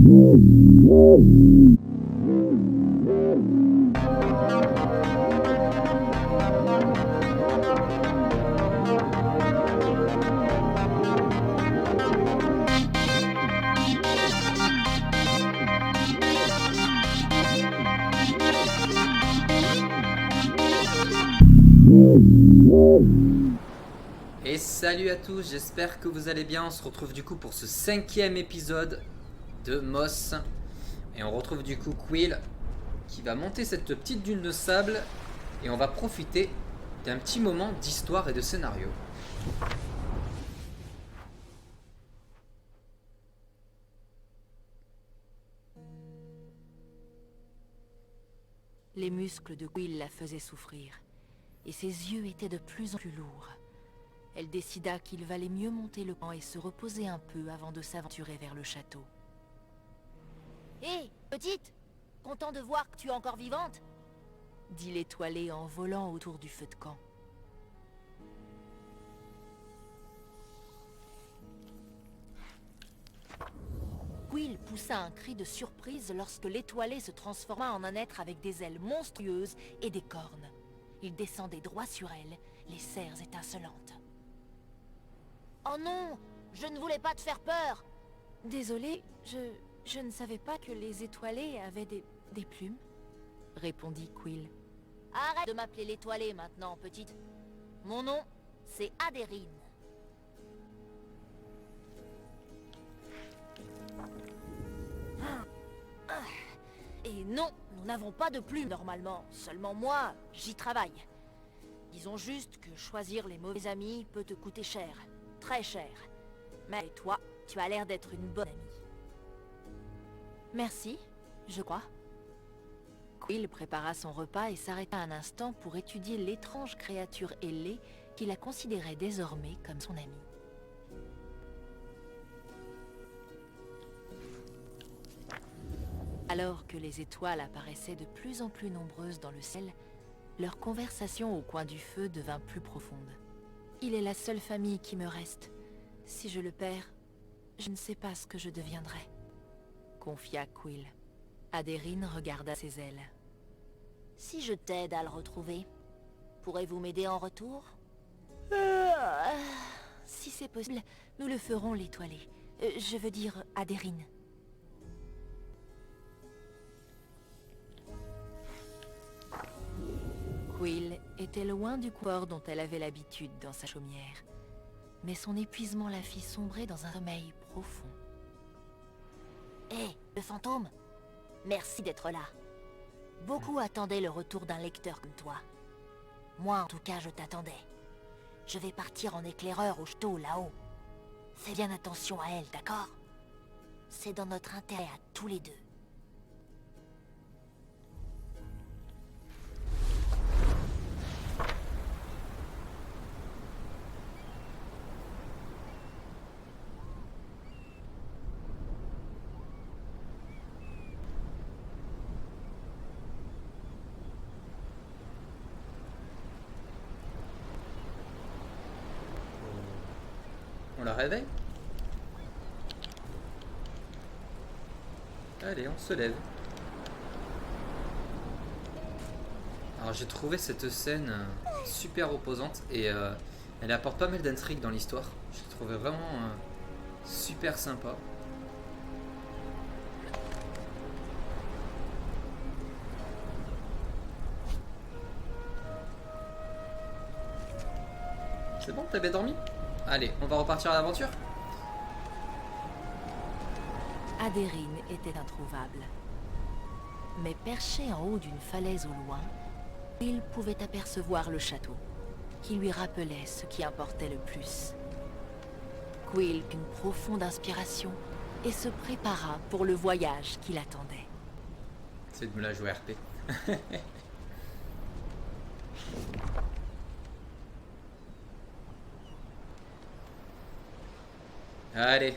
Et salut à tous, j'espère que vous allez bien. On se retrouve du coup pour ce 5e épisode de Moss. Et on retrouve du coup Quill qui va monter cette petite dune de sable. Et on va profiter d'un petit moment d'histoire et de scénario. Les muscles de Quill la faisaient souffrir, et ses yeux étaient de plus en plus lourds. Elle décida qu'il valait mieux monter le camp et se reposer un peu avant de s'aventurer vers le château. Hé, petite! Content de voir que tu es encore vivante? Dit l'étoilé en volant autour du feu de camp. Quill poussa un cri de surprise lorsque l'étoilé se transforma en un être avec des ailes monstrueuses et des cornes. Il descendait droit sur elle, les serres étincelantes. Oh non! Je ne voulais pas te faire peur! Désolée, je ne savais pas que les étoilés avaient des plumes, répondit Quill. Arrête de m'appeler l'étoilée maintenant, petite. Mon nom, c'est Adérine. Et non, nous n'avons pas de plumes normalement. Seulement moi, j'y travaille. Disons juste que choisir les mauvais amis peut te coûter cher. Très cher. Mais toi, tu as l'air d'être une bonne amie. Merci, je crois. Quill prépara son repas et s'arrêta un instant pour étudier l'étrange créature ailée qu'il la considérait désormais comme son amie. Alors que les étoiles apparaissaient de plus en plus nombreuses dans le ciel, leur conversation au coin du feu devint plus profonde. Il est la seule famille qui me reste. Si je le perds, je ne sais pas ce que je deviendrai, confia Quill. Adérine regarda ses ailes. Si je t'aide à le retrouver, pourrez-vous m'aider en retour? Si c'est possible, nous le ferons, l'étoilé. Je veux dire, Adérine. Quill était loin du corps dont elle avait l'habitude dans sa chaumière. Mais son épuisement la fit sombrer dans un sommeil profond. Hé, le fantôme! Merci d'être là. Beaucoup attendaient le retour d'un lecteur comme toi. Moi, en tout cas, je t'attendais. Je vais partir en éclaireur au château, là-haut. Fais bien attention à elle, d'accord? C'est dans notre intérêt à tous les deux. On la réveille? Allez, on se lève. Alors j'ai trouvé cette scène super opposante et elle apporte pas mal d'intrigue dans l'histoire. Je l'ai trouvé vraiment super sympa. C'est bon, t'as bien dormi? Allez, on va repartir à l'aventure. Adérine était introuvable. Mais perché en haut d'une falaise au loin, il pouvait apercevoir le château, qui lui rappelait ce qui importait le plus. Quill eut une profonde inspiration et se prépara pour le voyage qui l'attendait. C'est de me la jouer RP. Allez.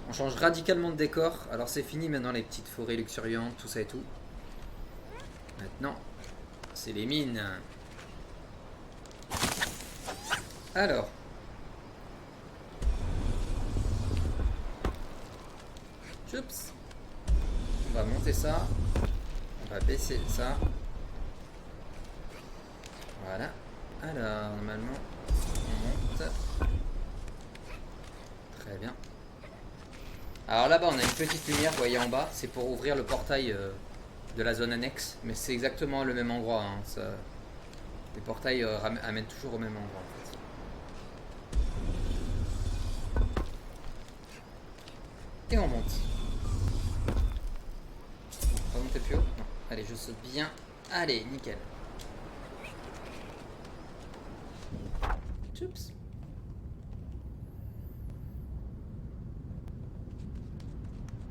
On change radicalement de décor. Alors c'est fini maintenant les petites forêts luxuriantes, tout ça et tout. Maintenant, c'est les mines. Alors. Oups. On va monter ça. On va baisser ça. Voilà. Alors, normalement, on monte. Très bien. Alors là-bas, on a une petite lumière, vous voyez en bas. C'est pour ouvrir le portail de la zone annexe. Mais c'est exactement le même endroit. Hein. Les portails amènent toujours au même endroit, en fait. Et on monte. On va monter plus haut? Non. Allez, je saute bien. Allez, nickel. Oups.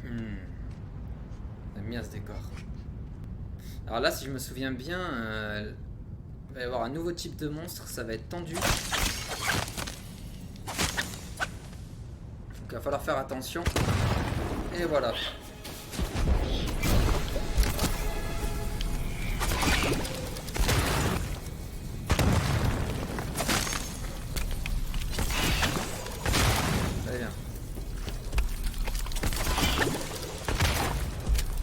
J'aime bien ce décor. Alors là, si je me souviens bien, il va y avoir un nouveau type de monstre. Ça va être tendu. Donc il va falloir faire attention. Et voilà. Très bien.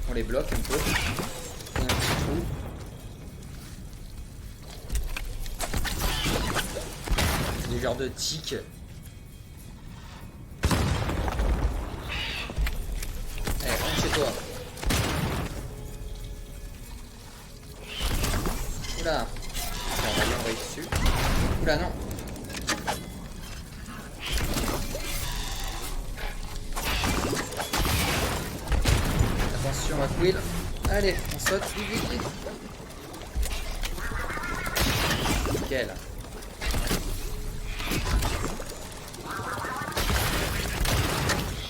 On les bloque un peu. Et un petit trou. Des genres de tics. Toi. Oula. Tiens, on va y envoyer dessus. Oula, non. Attention à Quill. Allez, on saute. Vite, vite, vite. Nickel.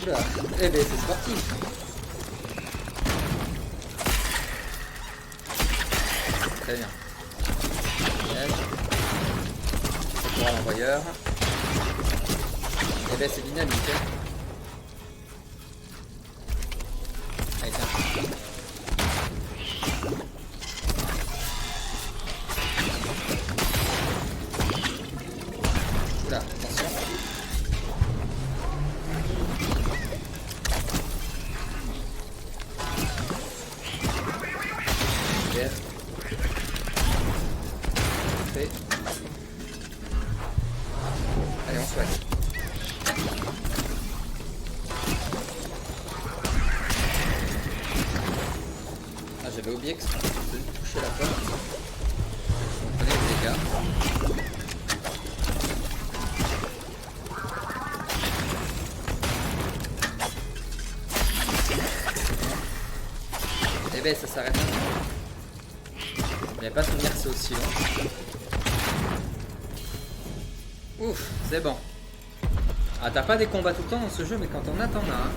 Oula. Eh ben, c'est sportif. Très bien. C'est pour l'envoyeur. Et ben c'est dynamique. Allez, tiens. Oula, attention. Super. Allez, on soigne. Ah, j'avais oublié que c'était de toucher la porte. On prenait les dégâts. Et ben ça s'arrête. Il n'y a pas souvenir que c'est aussi long. Ouf, c'est bon. Ah, t'as pas des combats tout le temps dans ce jeu, mais quand on a, t'en as. Hein.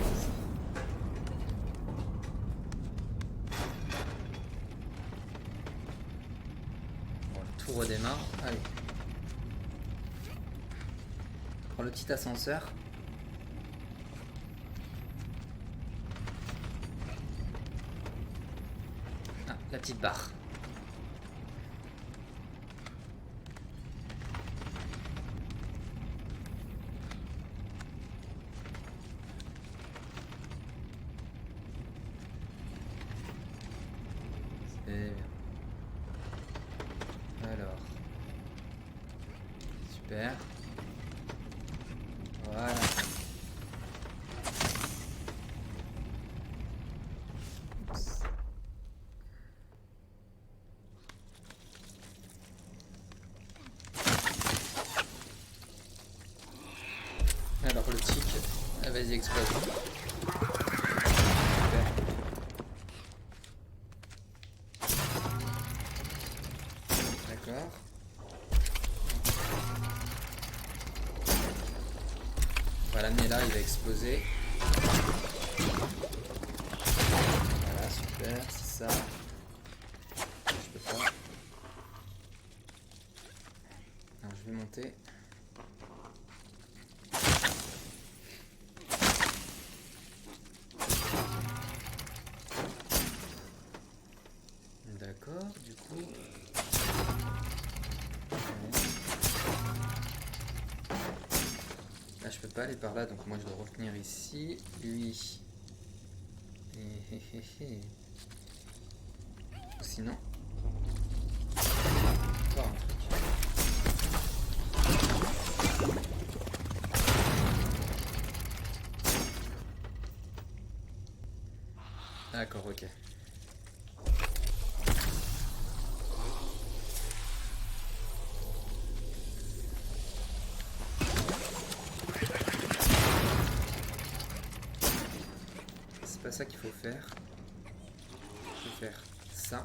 Bon, tout redémarre. Allez. On prend le petit ascenseur. Ah, la petite barre. Alors, super. Voilà. Oups. Alors le tic, ah, vas-y explose. D'accord. On va l'amener là, il va exploser. Voilà, super, c'est ça. Je peux pas. Alors je vais monter. D'accord, du coup. Là je peux pas aller par là, donc moi je dois revenir ici. Lui, Ou sinon... Encore un truc. D'accord, ok. C'est pas ça qu'il faut faire. Il faut faire ça.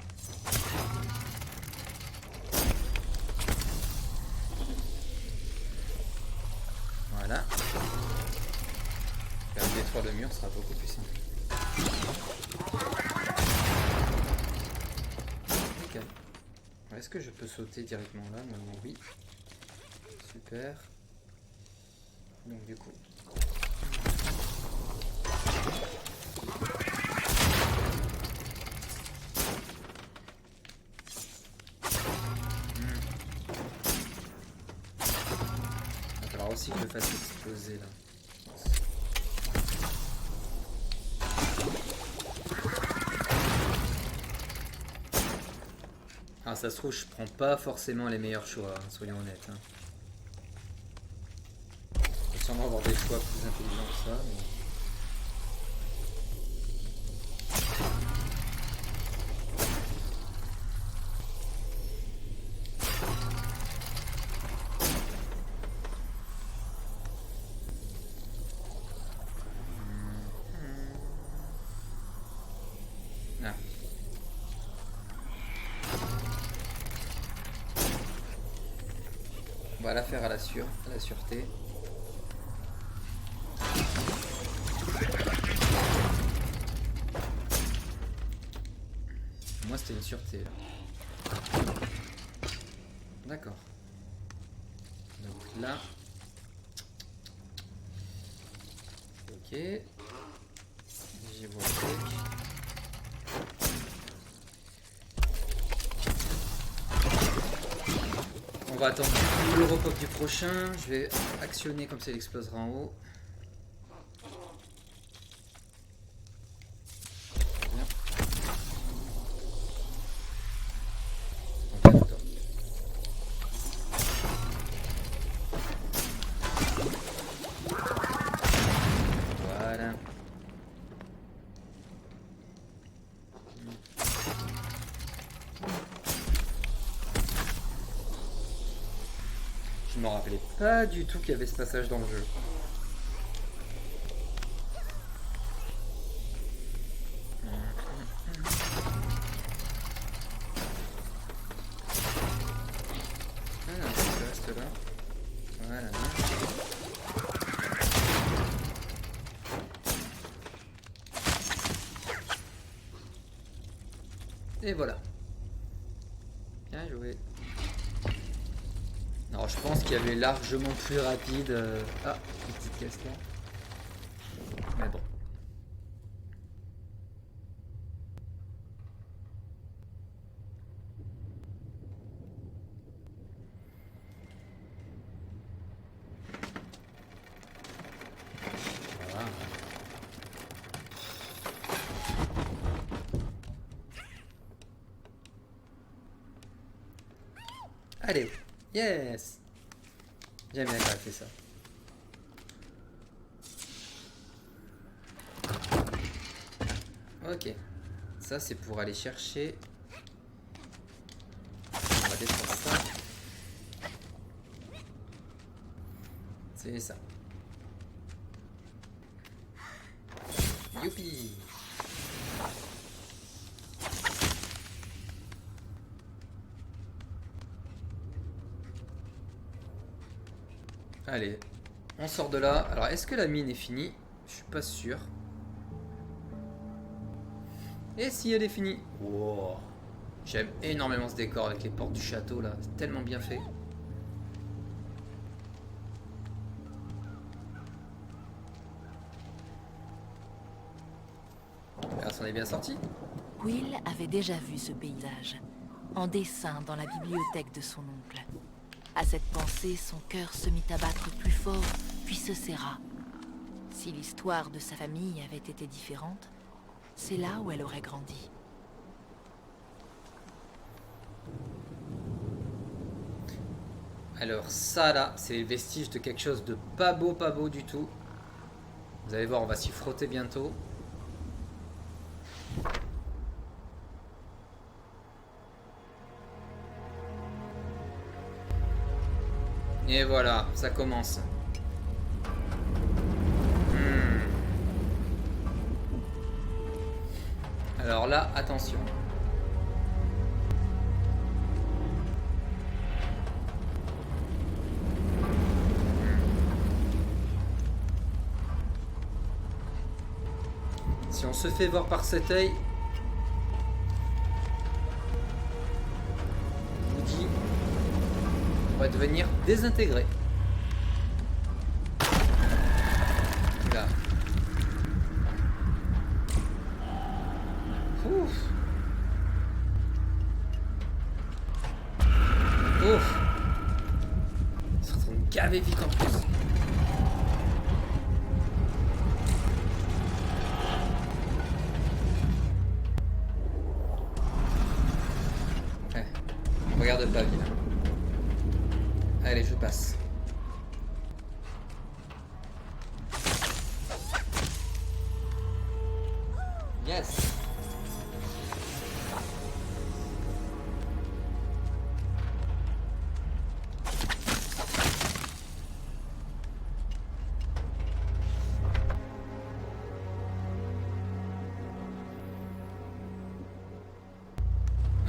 Voilà. Faire détruire le mur sera beaucoup plus simple. Ok. Est-ce que je peux sauter directement là? Normalement oui. Super. Donc du coup. Il va falloir aussi que je le fasse exploser là. Ah, ça se trouve, je prends pas forcément les meilleurs choix, hein, soyons honnêtes. Hein. Il va sûrement avoir des choix plus intelligents que ça. Mais... Ah. On va la faire à la sûreté. Moi c'était une sûreté là. D'accord. Donc là. Ok. J'y vois le truc. On va attendre le repop du prochain. Je vais actionner comme ça il explosera en haut. Bien. Donc, attends. Voilà. Je me rappelais pas du tout qu'il y avait ce passage dans le jeu. Ah, ça reste là. Voilà. Et voilà. Bien joué. Alors je pense qu'il y avait largement plus rapide. Ah, une petite caisse là. Mais bon. Voilà. Allez, yes. J'aime bien quand elle fait ça. Ok, ça c'est pour aller chercher. On va détruire ça. C'est ça. Youpi. Allez, on sort de là. Alors, est-ce que la mine est finie? Je suis pas sûr. Et si elle est finie? Wow. J'aime énormément ce décor avec les portes du château là. C'est tellement bien fait. On s'en est bien sorti. Will avait déjà vu ce paysage, en dessin dans la bibliothèque de son oncle. À cette pensée, son cœur se mit à battre plus fort, puis se serra. Si l'histoire de sa famille avait été différente, C'est là où elle aurait grandi. Alors ça là, c'est le vestige de quelque chose de pas beau du tout. Vous allez voir, on va s'y frotter bientôt. Et voilà, ça commence. Alors là, attention. Si on se fait voir par cet œil, je vous dis, on va devenir désintégré. Là. Ouf. Ouf. Ils se retrouvent gavés vite en plus. Ouais. Regarde pas, vilain. Allez, je passe. Yes.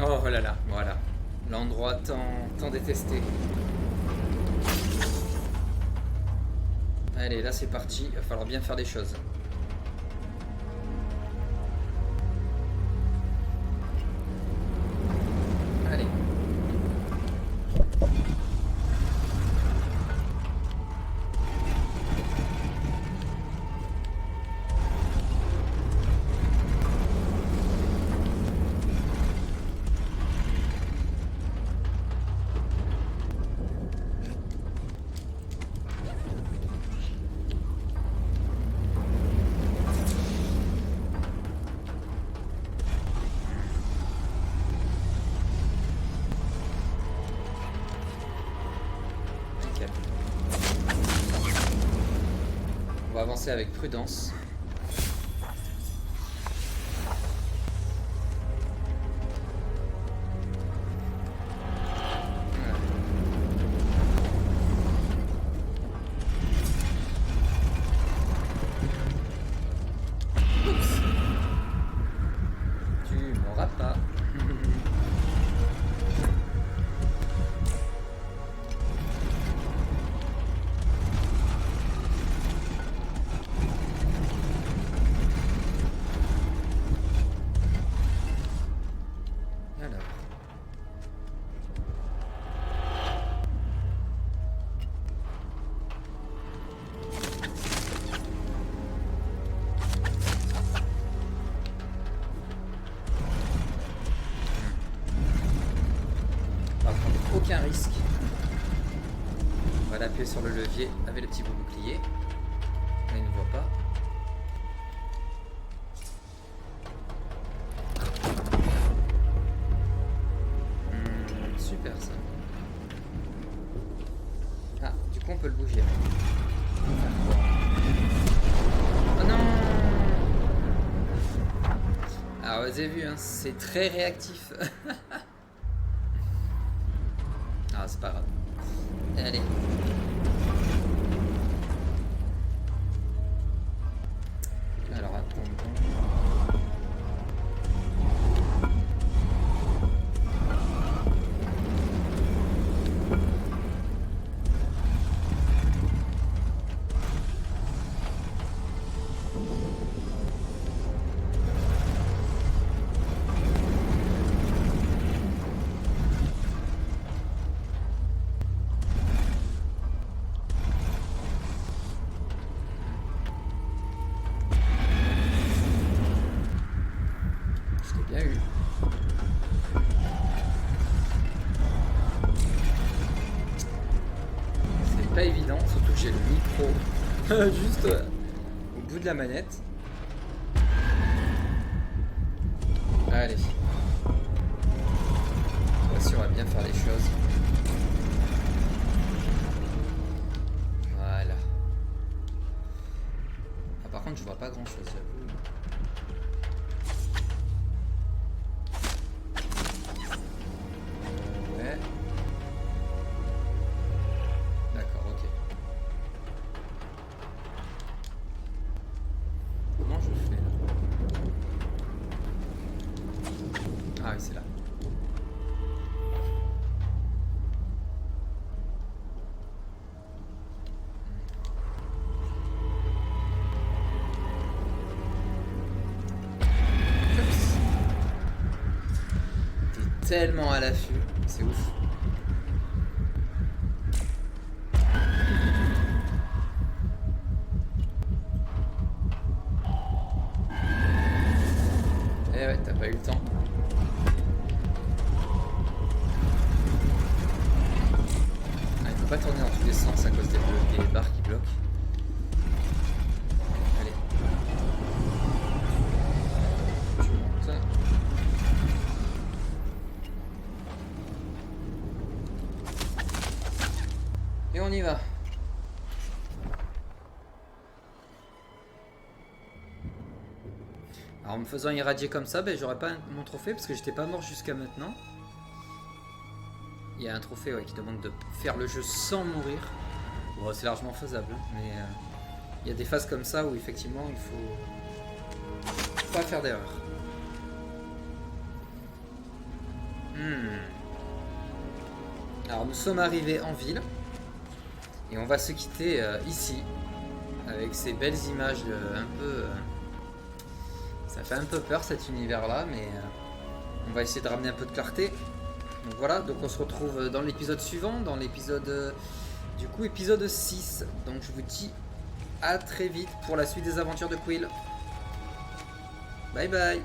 Oh là là, voilà. L'endroit tant détesté. Allez, là c'est parti. Il va falloir bien faire des choses. Allez. On va avancer avec prudence. Oups. Tu m'auras pas. Aucun risque. On va l'appuyer sur le levier avec le petit bout bouclier. Là, il ne voit pas. Super ça. Ah, du coup on peut le bouger. Oh non! Alors vous avez vu, hein, c'est très réactif. Ah, c'est pas grave. Allez. Alors, attendons. Pas évident, surtout que j'ai le micro juste au bout de la manette. Allez. Voici, on va bien faire les choses. Voilà. Ah, par contre, je vois pas grand chose, j'avoue. Ouais. D'accord, ok. Comment je fais là? Ah oui, c'est là. Tellement à l'affût, c'est ouf. Eh ouais, t'as pas eu le temps. Ah, il faut pas tourner dans tous les sens à cause des barres qui bloquent. Allez. Tu montes. Et on y va. Alors en me faisant irradier comme ça, ben, j'aurais pas mon trophée parce que j'étais pas mort jusqu'à maintenant. Il y a un trophée qui demande de faire le jeu sans mourir. Bon, c'est largement faisable, hein, mais il y a des phases comme ça où effectivement il faut pas faire d'erreur. Alors nous sommes arrivés en ville et on va se quitter ici avec ces belles images un peu... ça fait un peu peur cet univers là, mais on va essayer de ramener un peu de clarté. Donc voilà, donc on se retrouve dans l'épisode suivant, dans l'épisode du coup épisode 6. Donc je vous dis à très vite pour la suite des aventures de Quill. Bye bye.